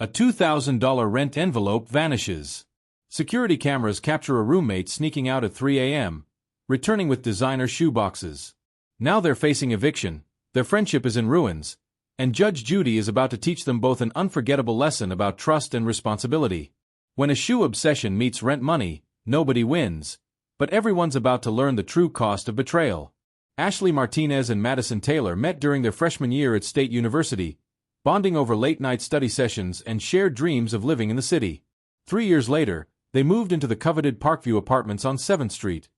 A $2,000 rent envelope vanishes. Security cameras capture a roommate sneaking out at 3 a.m., returning with designer shoeboxes. Now they're facing eviction, their friendship is in ruins, and Judge Judy is about to teach them both an unforgettable lesson about trust and responsibility. When a shoe obsession meets rent money, nobody wins, but everyone's about to learn the true cost of betrayal. Ashley Martinez and Madison Taylor met during their freshman year at State University, bonding over late-night study sessions and shared dreams of living in the city. 3 years later, they moved into the coveted Parkview Apartments on 7th Street,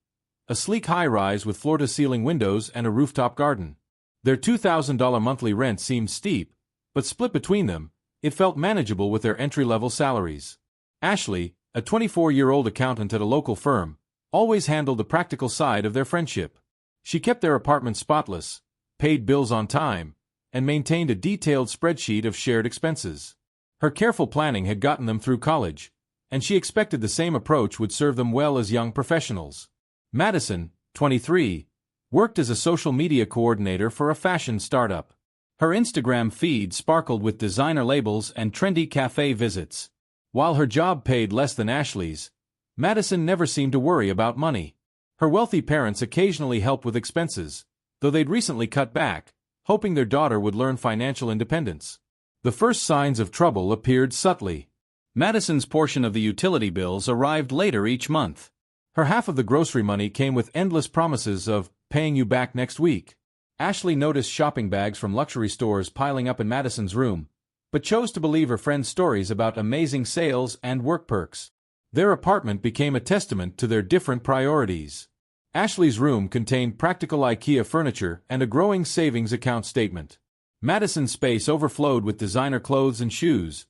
a sleek high-rise with floor-to-ceiling windows and a rooftop garden. Their $2,000 monthly rent seemed steep, but split between them, it felt manageable with their entry-level salaries. Ashley, a 24-year-old accountant at a local firm, always handled the practical side of their friendship. She kept their apartment spotless, paid bills on time, and maintained a detailed spreadsheet of shared expenses. Her careful planning had gotten them through college, and she expected the same approach would serve them well as young professionals. Madison, 23, worked as a social media coordinator for a fashion startup. Her Instagram feed sparkled with designer labels and trendy cafe visits. While her job paid less than Ashley's, Madison never seemed to worry about money. Her wealthy parents occasionally helped with expenses, though they'd recently cut back, hoping their daughter would learn financial independence. The first signs of trouble appeared subtly. Madison's portion of the utility bills arrived later each month. Her half of the grocery money came with endless promises of paying you back next week. Ashley noticed shopping bags from luxury stores piling up in Madison's room, but chose to believe her friend's stories about amazing sales and work perks. Their apartment became a testament to their different priorities. Ashley's room contained practical IKEA furniture and a growing savings account statement. Madison's space overflowed with designer clothes and shoes,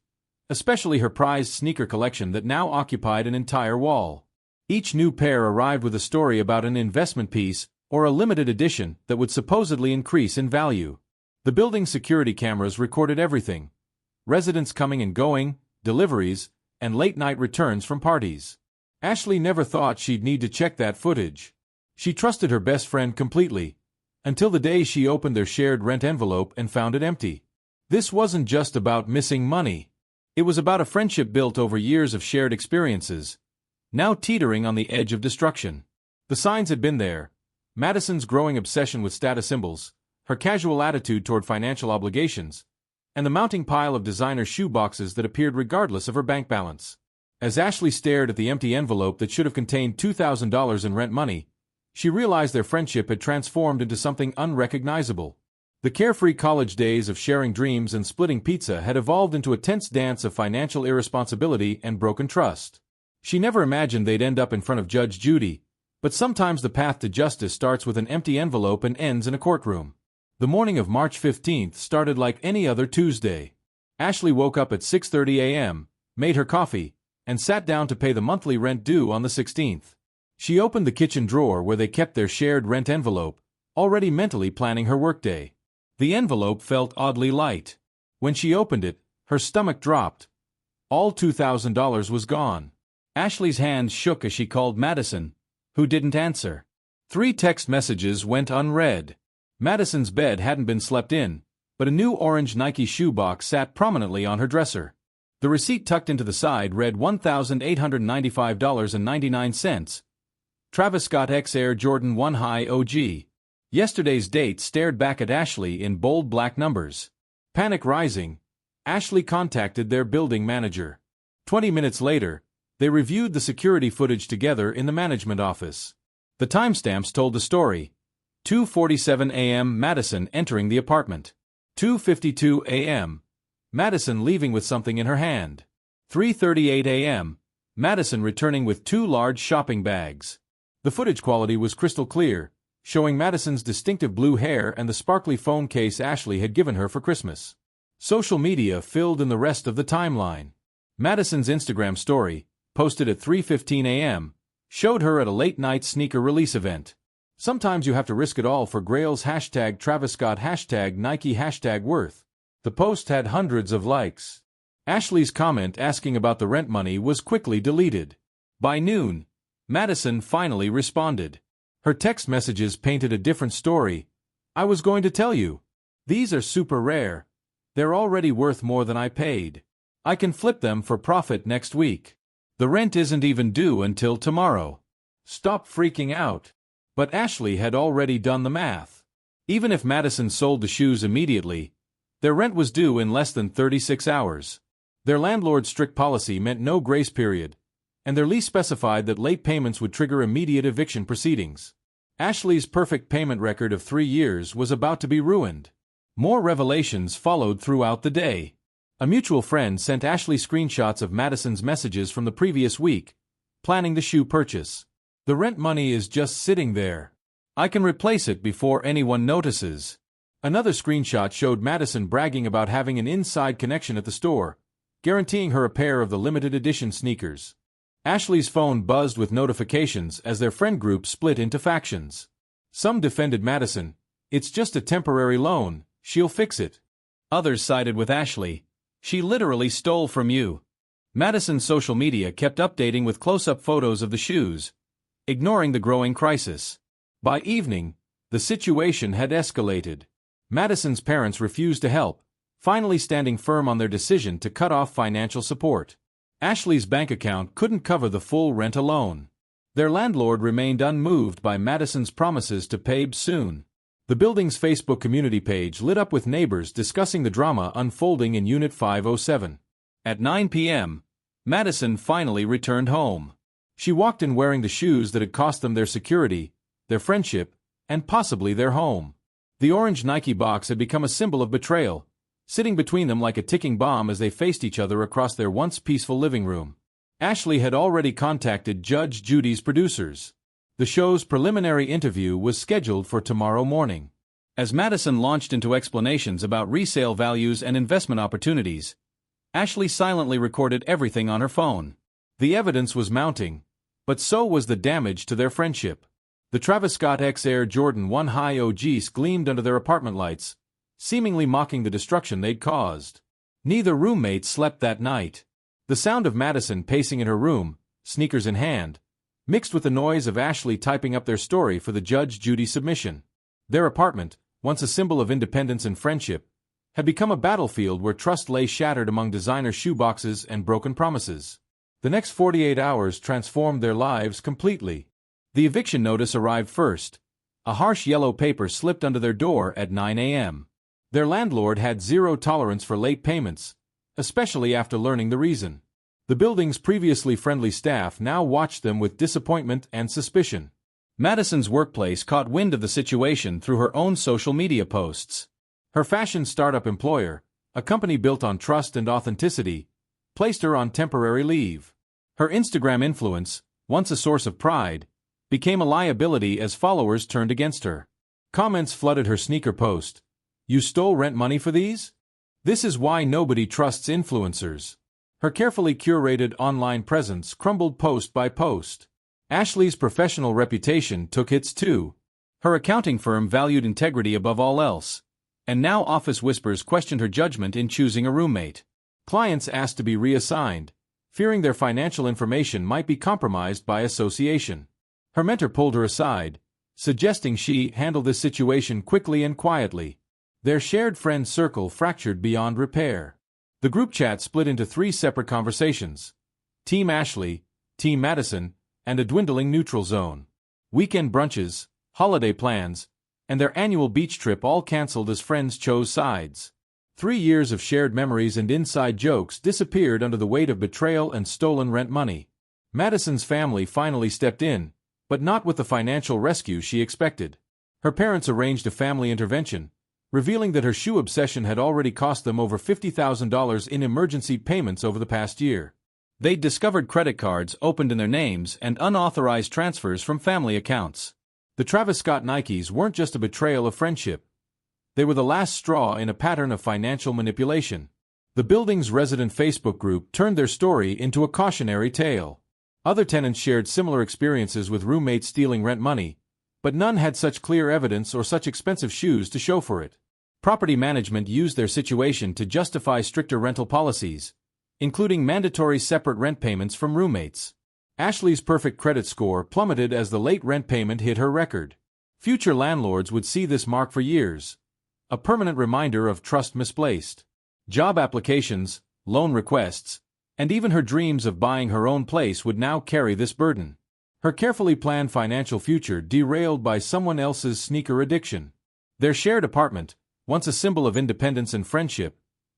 especially her prized sneaker collection that now occupied an entire wall. Each new pair arrived with a story about an investment piece or a limited edition that would supposedly increase in value. The building's security cameras recorded everything: residents coming and going, deliveries, and late-night returns from parties. Ashley never thought she'd need to check that footage. She trusted her best friend completely, until the day she opened their shared rent envelope and found it empty. This wasn't just about missing money. It was about a friendship built over years of shared experiences, now teetering on the edge of destruction. The signs had been there: Madison's growing obsession with status symbols, her casual attitude toward financial obligations, and the mounting pile of designer shoe boxes that appeared regardless of her bank balance. As Ashley stared at the empty envelope that should have contained $2,000 in rent money, she realized their friendship had transformed into something unrecognizable. The carefree college days of sharing dreams and splitting pizza had evolved into a tense dance of financial irresponsibility and broken trust. She never imagined they'd end up in front of Judge Judy, but sometimes the path to justice starts with an empty envelope and ends in a courtroom. The morning of March 15th started like any other Tuesday. Ashley woke up at 6:30 a.m., made her coffee, and sat down to pay the monthly rent due on the 16th. She opened the kitchen drawer where they kept their shared rent envelope, already mentally planning her workday. The envelope felt oddly light. When she opened it, her stomach dropped. All $2,000 was gone. Ashley's hands shook as she called Madison, who didn't answer. 3 text messages went unread. Madison's bed hadn't been slept in, but a new orange Nike shoebox sat prominently on her dresser. The receipt tucked into the side read $1,895.99. Travis Scott X Air Jordan 1 High OG. Yesterday's date stared back at Ashley in bold black numbers. Panic rising, Ashley contacted their building manager. 20 minutes later, they reviewed the security footage together in the management office. The timestamps told the story. 2:47 a.m. Madison entering the apartment. 2:52 a.m. Madison leaving with something in her hand. 3:38 a.m. Madison returning with 2 large shopping bags. The footage quality was crystal clear, showing Madison's distinctive blue hair and the sparkly phone case Ashley had given her for Christmas. Social media filled in the rest of the timeline. Madison's Instagram story, posted at 3:15 a.m., showed her at a late-night sneaker release event. Sometimes you have to risk it all for Grail's hashtag Travis Scott hashtag Nike hashtag worth. The post had hundreds of likes. Ashley's comment asking about the rent money was quickly deleted. By noon, Madison finally responded. Her text messages painted a different story. I was going to tell you. These are super rare. They're already worth more than I paid. I can flip them for profit next week. The rent isn't even due until tomorrow. Stop freaking out. But Ashley had already done the math. Even if Madison sold the shoes immediately, their rent was due in less than 36 hours. Their landlord's strict policy meant no grace period, and their lease specified that late payments would trigger immediate eviction proceedings. Ashley's perfect payment record of 3 years was about to be ruined. More revelations followed throughout the day. A mutual friend sent Ashley screenshots of Madison's messages from the previous week, planning the shoe purchase. The rent money is just sitting there. I can replace it before anyone notices. Another screenshot showed Madison bragging about having an inside connection at the store, guaranteeing her a pair of the limited edition sneakers. Ashley's phone buzzed with notifications as their friend group split into factions. Some defended Madison. It's just a temporary loan, she'll fix it. Others sided with Ashley. She literally stole from you. Madison's social media kept updating with close-up photos of the shoes, ignoring the growing crisis. By evening, the situation had escalated. Madison's parents refused to help, finally standing firm on their decision to cut off financial support. Ashley's bank account couldn't cover the full rent alone. Their landlord remained unmoved by Madison's promises to pay soon. The building's Facebook community page lit up with neighbors discussing the drama unfolding in Unit 507. At 9 p.m., Madison finally returned home. She walked in wearing the shoes that had cost them their security, their friendship, and possibly their home. The orange Nike box had become a symbol of betrayal, sitting between them like a ticking bomb as they faced each other across their once peaceful living room. Ashley had already contacted Judge Judy's producers. The show's preliminary interview was scheduled for tomorrow morning. As Madison launched into explanations about resale values and investment opportunities, Ashley silently recorded everything on her phone. The evidence was mounting, but so was the damage to their friendship. The Travis Scott X Air Jordan 1 High OGs gleamed under their apartment lights, seemingly mocking the destruction they'd caused. Neither roommate slept that night. The sound of Madison pacing in her room, sneakers in hand, mixed with the noise of Ashley typing up their story for the Judge Judy submission. Their apartment, once a symbol of independence and friendship, had become a battlefield where trust lay shattered among designer shoeboxes and broken promises. The next 48 hours transformed their lives completely. The eviction notice arrived first. A harsh yellow paper slipped under their door at 9 a.m. Their landlord had zero tolerance for late payments, especially after learning the reason. The building's previously friendly staff now watched them with disappointment and suspicion. Madison's workplace caught wind of the situation through her own social media posts. Her fashion startup employer, a company built on trust and authenticity, placed her on temporary leave. Her Instagram influence, once a source of pride, became a liability as followers turned against her. Comments flooded her sneaker post. "You stole rent money for these? This is why nobody trusts influencers." Her carefully curated online presence crumbled post by post. Ashley's professional reputation took hits too. Her accounting firm valued integrity above all else, and now office whispers questioned her judgment in choosing a roommate. Clients asked to be reassigned, fearing their financial information might be compromised by association. Her mentor pulled her aside, suggesting she handle this situation quickly and quietly. Their shared friend circle fractured beyond repair. The group chat split into 3 separate conversations: Team Ashley, Team Madison, and a dwindling neutral zone. Weekend brunches, holiday plans, and their annual beach trip all canceled as friends chose sides. 3 years of shared memories and inside jokes disappeared under the weight of betrayal and stolen rent money. Madison's family finally stepped in, but not with the financial rescue she expected. Her parents arranged a family intervention, revealing that her shoe obsession had already cost them over $50,000 in emergency payments over the past year. They'd discovered credit cards opened in their names and unauthorized transfers from family accounts. The Travis Scott Nikes weren't just a betrayal of friendship. They were the last straw in a pattern of financial manipulation. The building's resident Facebook group turned their story into a cautionary tale. Other tenants shared similar experiences with roommates stealing rent money, but none had such clear evidence or such expensive shoes to show for it. Property management used their situation to justify stricter rental policies, including mandatory separate rent payments from roommates. Ashley's perfect credit score plummeted as the late rent payment hit her record. Future landlords would see this mark for years, a permanent reminder of trust misplaced. Job applications, loan requests, and even her dreams of buying her own place would now carry this burden. Her carefully planned financial future derailed by someone else's sneaker addiction. Their shared apartment, once a symbol of independence and friendship,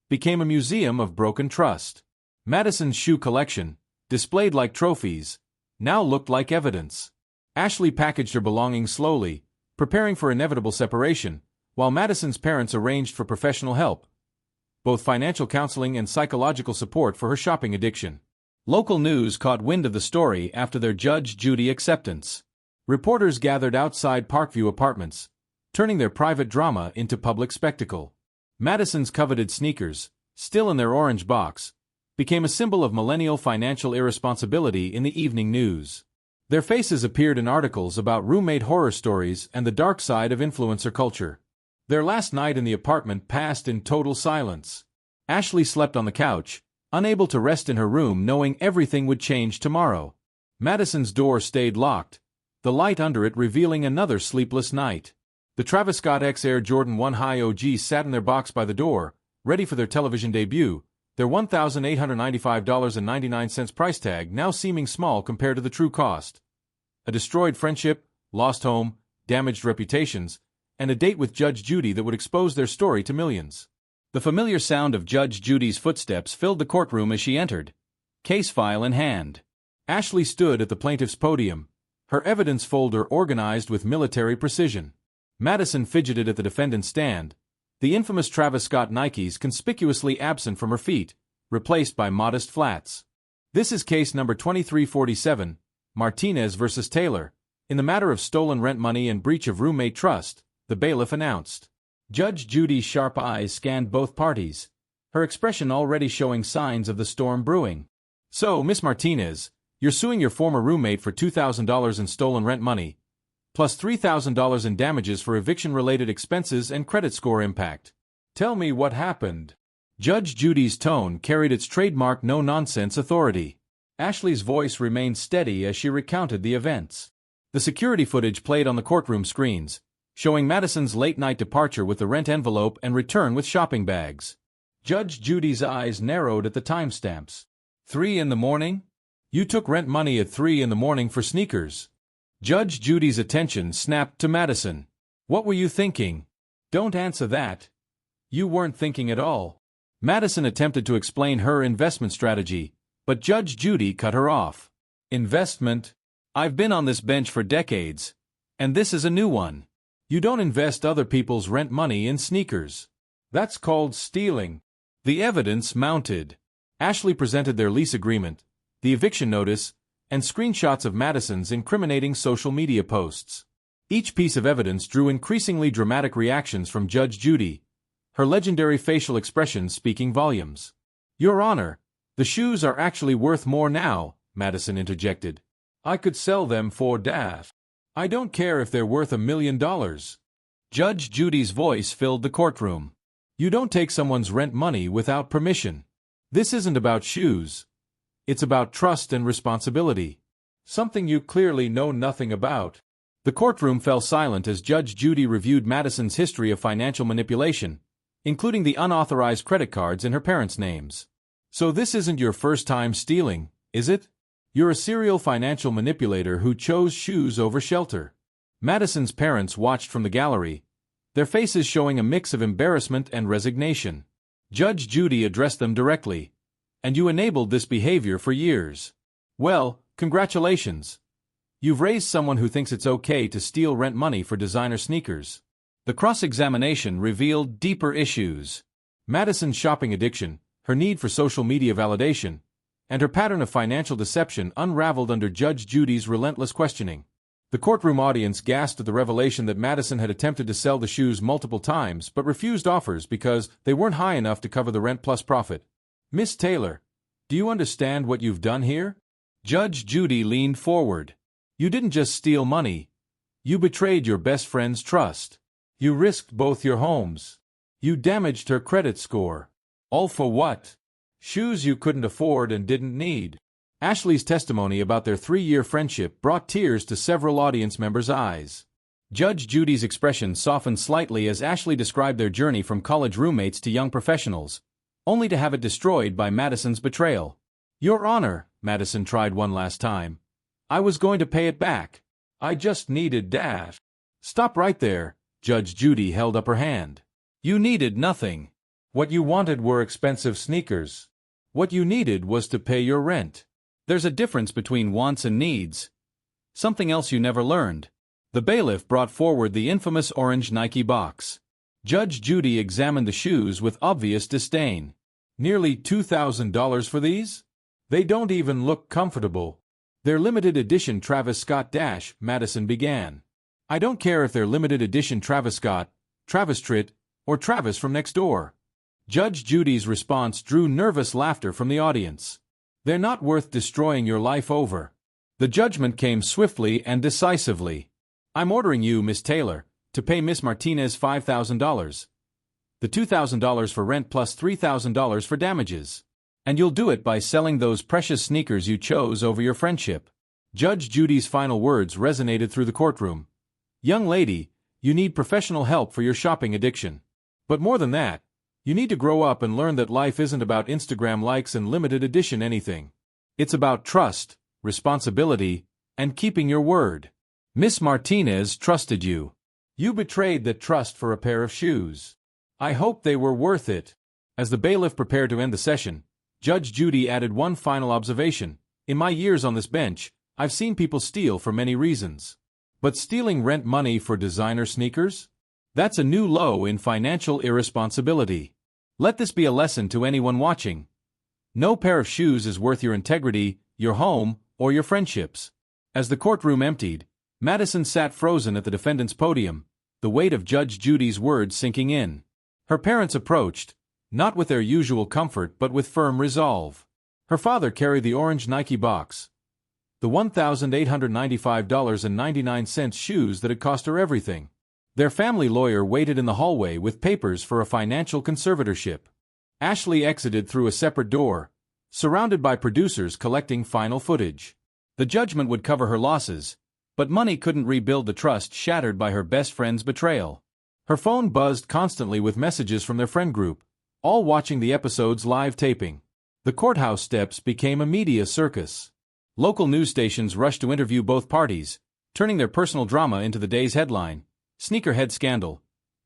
became a museum of broken trust. Madison's shoe collection, displayed like trophies, now looked like evidence. Ashley packaged her belongings slowly, preparing for inevitable separation, while Madison's parents arranged for professional help, both financial counseling and psychological support for her shopping addiction. Local news caught wind of the story after their Judge Judy acceptance. Reporters gathered outside Parkview Apartments, turning their private drama into public spectacle. Madison's coveted sneakers, still in their orange box, became a symbol of millennial financial irresponsibility in the evening news. Their faces appeared in articles about roommate horror stories and the dark side of influencer culture. Their last night in the apartment passed in total silence. Ashley slept on the couch, unable to rest in her room knowing everything would change tomorrow. Madison's door stayed locked, the light under it revealing another sleepless night. The Travis Scott X Air Jordan 1 High OG sat in their box by the door, ready for their television debut, their $1,895.99 price tag now seeming small compared to the true cost. A destroyed friendship, lost home, damaged reputations, and a date with Judge Judy that would expose their story to millions. The familiar sound of Judge Judy's footsteps filled the courtroom as she entered, case file in hand. Ashley stood at the plaintiff's podium, her evidence folder organized with military precision. Madison fidgeted at the defendant's stand, the infamous Travis Scott Nikes conspicuously absent from her feet, replaced by modest flats. This is case number 2347, Martinez versus Taylor. In the matter of stolen rent money and breach of roommate trust, the bailiff announced. Judge Judy's sharp eyes scanned both parties, her expression already showing signs of the storm brewing. So, Miss Martinez, you're suing your former roommate for $2,000 in stolen rent money, plus $3,000 in damages for eviction-related expenses and credit score impact. Tell me what happened. Judge Judy's tone carried its trademark no-nonsense authority. Ashley's voice remained steady as she recounted the events. The security footage played on the courtroom screens, showing Madison's late-night departure with the rent envelope and return with shopping bags. Judge Judy's eyes narrowed at the timestamps. 3 in the morning? You took rent money at 3 in the morning for sneakers. Judge Judy's attention snapped to Madison. What were you thinking? Don't answer that. You weren't thinking at all. Madison attempted to explain her investment strategy, but Judge Judy cut her off. Investment? I've been on this bench for decades, and this is a new one. You don't invest other people's rent money in sneakers. That's called stealing. The evidence mounted. Ashley presented their lease agreement, the eviction notice, and screenshots of Madison's incriminating social media posts. Each piece of evidence drew increasingly dramatic reactions from Judge Judy, her legendary facial expressions speaking volumes. Your Honor, the shoes are actually worth more now, Madison interjected. I could sell them for that. I don't care if they're worth $1 million. Judge Judy's voice filled the courtroom. You don't take someone's rent money without permission. This isn't about shoes. It's about trust and responsibility. Something you clearly know nothing about. The courtroom fell silent as Judge Judy reviewed Madison's history of financial manipulation, including the unauthorized credit cards in her parents' names. So this isn't your first time stealing, is it? You're a serial financial manipulator who chose shoes over shelter. Madison's parents watched from the gallery, their faces showing a mix of embarrassment and resignation. Judge Judy addressed them directly. And you enabled this behavior for years. Well, congratulations. You've raised someone who thinks it's okay to steal rent money for designer sneakers. The cross-examination revealed deeper issues. Madison's shopping addiction, her need for social media validation, and her pattern of financial deception unraveled under Judge Judy's relentless questioning. The courtroom audience gasped at the revelation that Madison had attempted to sell the shoes multiple times but refused offers because they weren't high enough to cover the rent plus profit. Miss Taylor, do you understand what you've done here? Judge Judy leaned forward. You didn't just steal money. You betrayed your best friend's trust. You risked both your homes. You damaged her credit score. All for what? Shoes you couldn't afford and didn't need. Ashley's testimony about their 3-year friendship brought tears to several audience members' eyes. Judge Judy's expression softened slightly as Ashley described their journey from college roommates to young professionals, only to have it destroyed by Madison's betrayal. "Your Honor," Madison tried one last time. "I was going to pay it back. I just needed that." "Stop right there," Judge Judy held up her hand. "You needed nothing. What you wanted were expensive sneakers. What you needed was to pay your rent. There's a difference between wants and needs. Something else you never learned." The bailiff brought forward the infamous orange Nike box. Judge Judy examined the shoes with obvious disdain. "Nearly $2,000 for these? They don't even look comfortable." "They're limited edition Travis Scott - Madison began. "I don't care if they're limited edition Travis Scott, Travis Tritt, or Travis from next door." Judge Judy's response drew nervous laughter from the audience. "They're not worth destroying your life over." The judgment came swiftly and decisively. "I'm ordering you, Miss Taylor, to pay Miss Martinez $5,000. The $2,000 for rent plus $3,000 for damages. And you'll do it by selling those precious sneakers you chose over your friendship." Judge Judy's final words resonated through the courtroom. "Young lady, you need professional help for your shopping addiction. But more than that, you need to grow up and learn that life isn't about Instagram likes and limited edition anything. It's about trust, responsibility, and keeping your word. Miss Martinez trusted you. You betrayed that trust for a pair of shoes. I hope they were worth it." As the bailiff prepared to end the session, Judge Judy added one final observation. "In my years on this bench, I've seen people steal for many reasons. But stealing rent money for designer sneakers? That's a new low in financial irresponsibility. Let this be a lesson to anyone watching. No pair of shoes is worth your integrity, your home, or your friendships." As the courtroom emptied, Madison sat frozen at the defendant's podium, the weight of Judge Judy's words sinking in. Her parents approached, not with their usual comfort but with firm resolve. Her father carried the orange Nike box, the $1,895.99 shoes that had cost her everything. Their family lawyer waited in the hallway with papers for a financial conservatorship. Ashley exited through a separate door, surrounded by producers collecting final footage. The judgment would cover her losses, but money couldn't rebuild the trust shattered by her best friend's betrayal. Her phone buzzed constantly with messages from their friend group, all watching the episode's live taping. The courthouse steps became a media circus. Local news stations rushed to interview both parties, turning their personal drama into the day's headline. Sneakerhead scandal.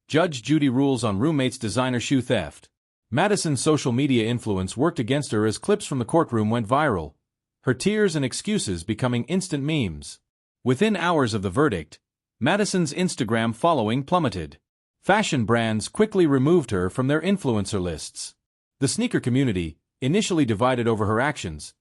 Judge Judy rules on roommate's designer shoe theft. Madison's social media influence worked against her as clips from the courtroom went viral, her tears and excuses becoming instant memes. Within hours of the verdict, Madison's Instagram following plummeted. Fashion brands quickly removed her from their influencer lists. The sneaker community, initially divided over her actions,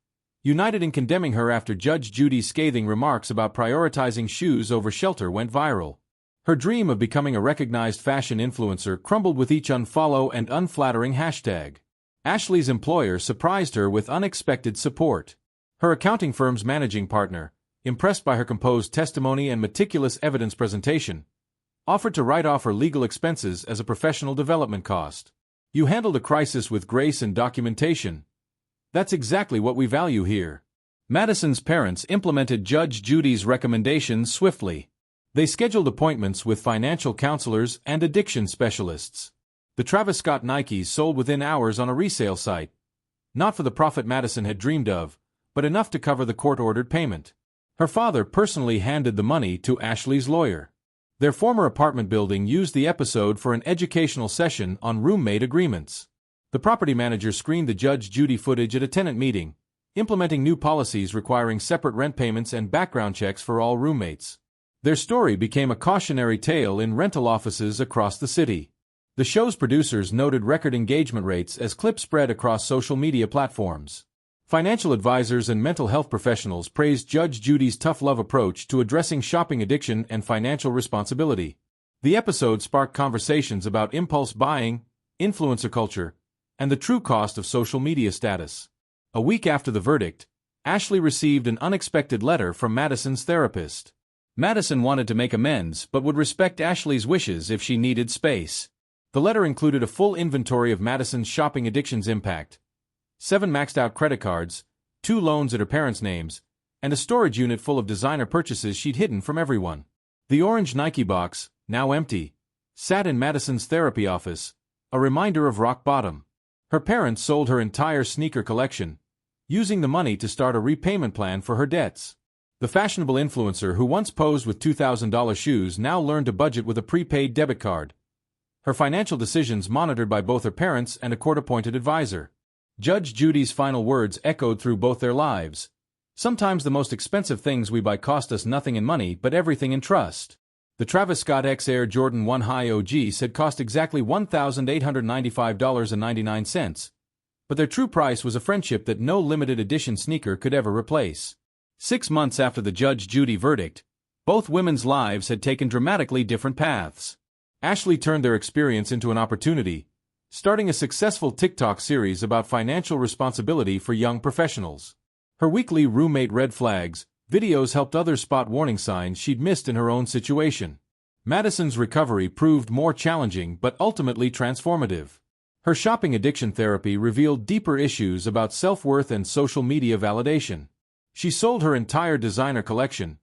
united in condemning her after Judge Judy's scathing remarks about prioritizing shoes over shelter went viral. Her dream of becoming a recognized fashion influencer crumbled with each unfollow and unflattering hashtag. Ashley's employer surprised her with unexpected support. Her accounting firm's managing partner, impressed by her composed testimony and meticulous evidence presentation, offered to write off her legal expenses as a professional development cost. "You handled a crisis with grace and documentation. That's exactly what we value here." Madison's parents implemented Judge Judy's recommendations swiftly. They scheduled appointments with financial counselors and addiction specialists. The Travis Scott Nikes sold within hours on a resale site, not for the profit Madison had dreamed of, but enough to cover the court-ordered payment. Her father personally handed the money to Ashley's lawyer. Their former apartment building used the episode for an educational session on roommate agreements. The property manager screened the Judge Judy footage at a tenant meeting, implementing new policies requiring separate rent payments and background checks for all roommates. Their story became a cautionary tale in rental offices across the city. The show's producers noted record engagement rates as clips spread across social media platforms. Financial advisors and mental health professionals praised Judge Judy's tough love approach to addressing shopping addiction and financial responsibility. The episode sparked conversations about impulse buying, influencer culture, and the true cost of social media status. A week after the verdict, Ashley received an unexpected letter from Madison's therapist. Madison wanted to make amends but would respect Ashley's wishes if she needed space. The letter included a full inventory of Madison's shopping addiction's impact, 7 maxed-out credit cards, 2 loans at her parents' names, and a storage unit full of designer purchases she'd hidden from everyone. The orange Nike box, now empty, sat in Madison's therapy office, a reminder of rock bottom. Her parents sold her entire sneaker collection, using the money to start a repayment plan for her debts. The fashionable influencer who once posed with $2,000 shoes now learned to budget with a prepaid debit card. Her financial decisions monitored by both her parents and a court-appointed advisor. Judge Judy's final words echoed through both their lives. Sometimes the most expensive things we buy cost us nothing in money but everything in trust. The Travis Scott X Air Jordan 1 High OG said cost exactly $1,895.99, but their true price was a friendship that no limited edition sneaker could ever replace. 6 months after the Judge Judy verdict, both women's lives had taken dramatically different paths. Ashley turned their experience into an opportunity, starting a successful TikTok series about financial responsibility for young professionals. Her weekly Roommate Red Flags videos helped others spot warning signs she'd missed in her own situation. Madison's recovery proved more challenging but ultimately transformative. Her shopping addiction therapy revealed deeper issues about self-worth and social media validation. She sold her entire designer collection,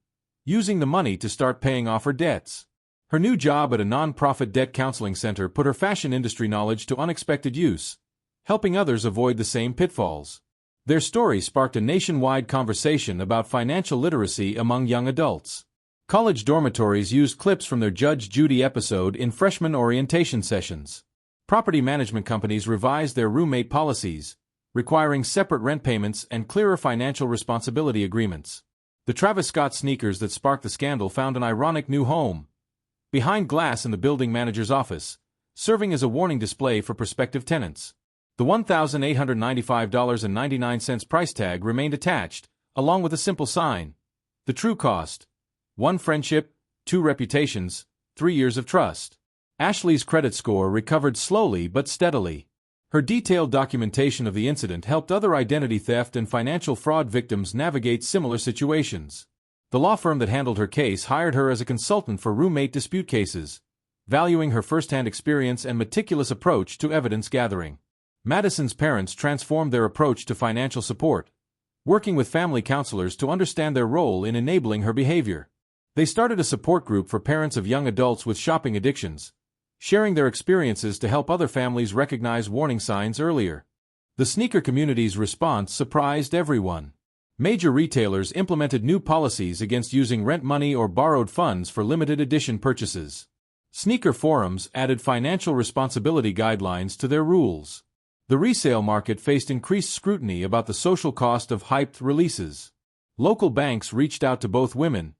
using the money to start paying off her debts. Her new job at a non-profit debt counseling center put her fashion industry knowledge to unexpected use, helping others avoid the same pitfalls. Their story sparked a nationwide conversation about financial literacy among young adults. College dormitories used clips from their Judge Judy episode in freshman orientation sessions. Property management companies revised their roommate policies, requiring separate rent payments and clearer financial responsibility agreements. The Travis Scott sneakers that sparked the scandal found an ironic new home behind glass in the building manager's office, serving as a warning display for prospective tenants. The $1,895.99 price tag remained attached, along with a simple sign: the true cost. 1 friendship, 2 reputations, 3 years of trust. Ashley's credit score recovered slowly but steadily. Her detailed documentation of the incident helped other identity theft and financial fraud victims navigate similar situations. The law firm that handled her case hired her as a consultant for roommate dispute cases, valuing her first-hand experience and meticulous approach to evidence gathering. Madison's parents transformed their approach to financial support, working with family counselors to understand their role in enabling her behavior. They started a support group for parents of young adults with shopping addictions, sharing their experiences to help other families recognize warning signs earlier. The sneaker community's response surprised everyone. Major retailers implemented new policies against using rent money or borrowed funds for limited edition purchases. Sneaker forums added financial responsibility guidelines to their rules. The resale market faced increased scrutiny about the social cost of hyped releases. Local banks reached out to both women,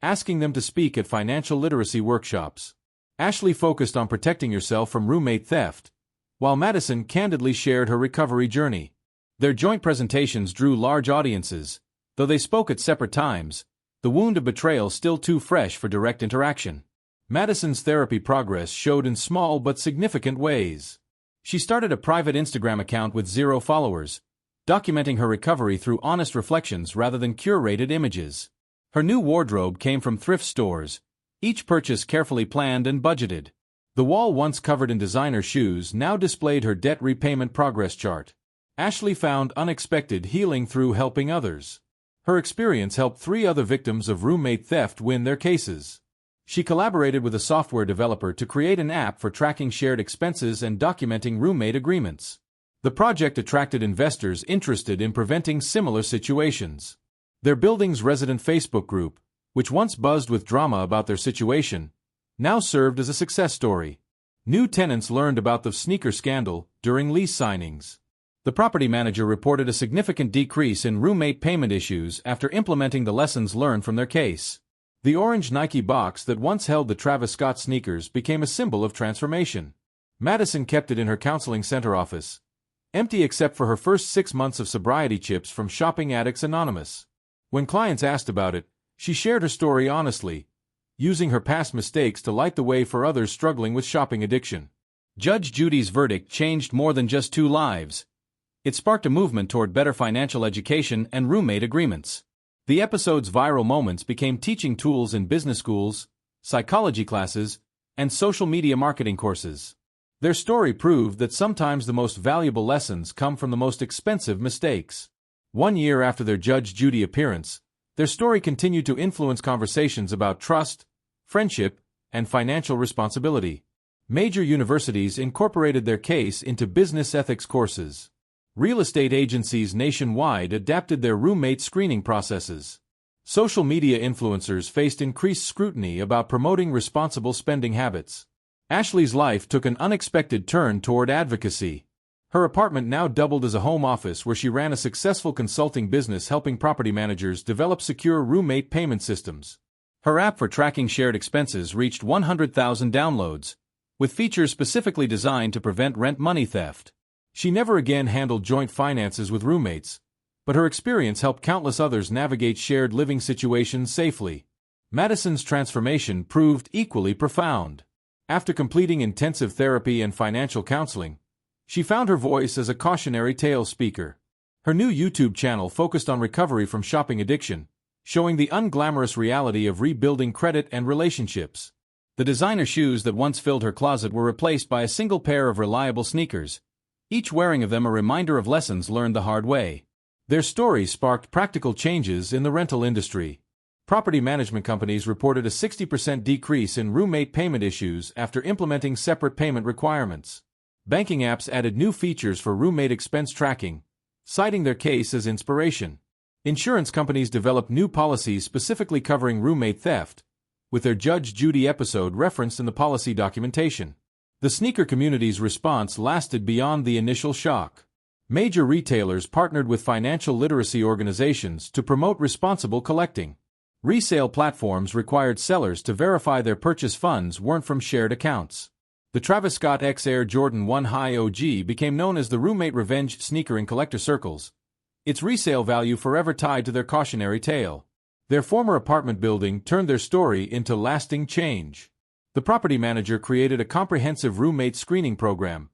asking them to speak at financial literacy workshops. Ashley focused on protecting yourself from roommate theft, while Madison candidly shared her recovery journey. Their joint presentations drew large audiences, though they spoke at separate times, the wound of betrayal still too fresh for direct interaction. Madison's therapy progress showed in small but significant ways. She started a private Instagram account with 0 followers, documenting her recovery through honest reflections rather than curated images. Her new wardrobe came from thrift stores, each purchase carefully planned and budgeted. The wall once covered in designer shoes now displayed her debt repayment progress chart. Ashley found unexpected healing through helping others. Her experience helped 3 other victims of roommate theft win their cases. She collaborated with a software developer to create an app for tracking shared expenses and documenting roommate agreements. The project attracted investors interested in preventing similar situations. Their building's resident Facebook group, which once buzzed with drama about their situation, now served as a success story. New tenants learned about the sneaker scandal during lease signings. The property manager reported a significant decrease in roommate payment issues after implementing the lessons learned from their case. The orange Nike box that once held the Travis Scott sneakers became a symbol of transformation. Madison kept it in her counseling center office, empty except for her first 6 months of sobriety chips from Shopping Addicts Anonymous. When clients asked about it, she shared her story honestly, using her past mistakes to light the way for others struggling with shopping addiction. Judge Judy's verdict changed more than just 2 lives. It sparked a movement toward better financial education and roommate agreements. The episode's viral moments became teaching tools in business schools, psychology classes, and social media marketing courses. Their story proved that sometimes the most valuable lessons come from the most expensive mistakes. 1 year after their Judge Judy appearance, their story continued to influence conversations about trust, friendship, and financial responsibility. Major universities incorporated their case into business ethics courses. Real estate agencies nationwide adapted their roommate screening processes. Social media influencers faced increased scrutiny about promoting responsible spending habits. Ashley's life took an unexpected turn toward advocacy. Her apartment now doubled as a home office where she ran a successful consulting business helping property managers develop secure roommate payment systems. Her app for tracking shared expenses reached 100,000 downloads, with features specifically designed to prevent rent money theft. She never again handled joint finances with roommates, but her experience helped countless others navigate shared living situations safely. Madison's transformation proved equally profound. After completing intensive therapy and financial counseling, she found her voice as a cautionary tale speaker. Her new YouTube channel focused on recovery from shopping addiction, showing the unglamorous reality of rebuilding credit and relationships. The designer shoes that once filled her closet were replaced by a single pair of reliable sneakers, each wearing of them a reminder of lessons learned the hard way. Their story sparked practical changes in the rental industry. Property management companies reported a 60% decrease in roommate payment issues after implementing separate payment requirements. Banking apps added new features for roommate expense tracking, citing their case as inspiration. Insurance companies developed new policies specifically covering roommate theft, with their Judge Judy episode referenced in the policy documentation. The sneaker community's response lasted beyond the initial shock. Major retailers partnered with financial literacy organizations to promote responsible collecting. Resale platforms required sellers to verify their purchase funds weren't from shared accounts. The Travis Scott X Air Jordan 1 High OG became known as the roommate revenge sneaker in collector circles, its resale value forever tied to their cautionary tale. Their former apartment building turned their story into lasting change. The property manager created a comprehensive roommate screening program,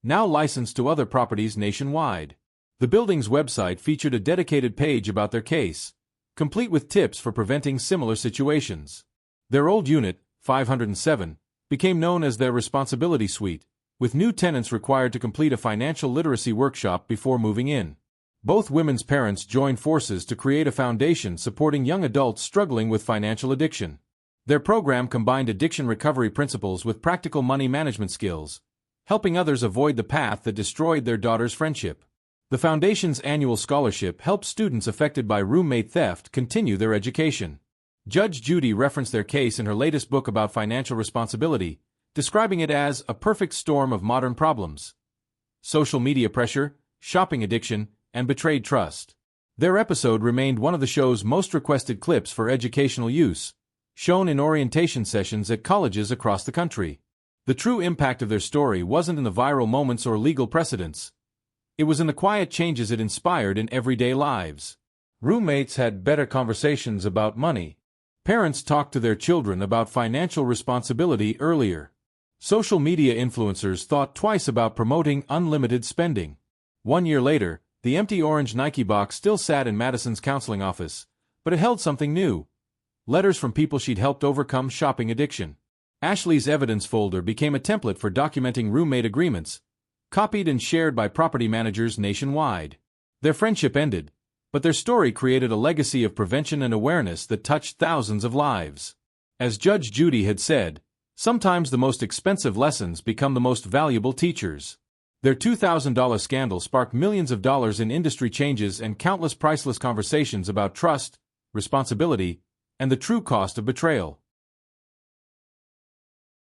now licensed to other properties nationwide. The building's website featured a dedicated page about their case, complete with tips for preventing similar situations. Their old unit, 507, became known as their responsibility suite, with new tenants required to complete a financial literacy workshop before moving in. Both women's parents joined forces to create a foundation supporting young adults struggling with financial addiction. Their program combined addiction recovery principles with practical money management skills, helping others avoid the path that destroyed their daughter's friendship. The foundation's annual scholarship helped students affected by roommate theft continue their education. Judge Judy referenced their case in her latest book about financial responsibility, describing it as a perfect storm of modern problems: social media pressure, shopping addiction, and betrayed trust. Their episode remained one of the show's most requested clips for educational use, shown in orientation sessions at colleges across the country. The true impact of their story wasn't in the viral moments or legal precedents. It was in the quiet changes it inspired in everyday lives. Roommates had better conversations about money. Parents talked to their children about financial responsibility earlier. Social media influencers thought twice about promoting unlimited spending. 1 year later, the empty orange Nike box still sat in Madison's counseling office, but it held something new: letters from people she'd helped overcome shopping addiction. Ashley's evidence folder became a template for documenting roommate agreements, copied and shared by property managers nationwide. Their friendship ended, but their story created a legacy of prevention and awareness that touched thousands of lives. As Judge Judy had said, sometimes the most expensive lessons become the most valuable teachers. Their $2,000 scandal sparked millions of dollars in industry changes and countless priceless conversations about trust, responsibility, and the true cost of betrayal.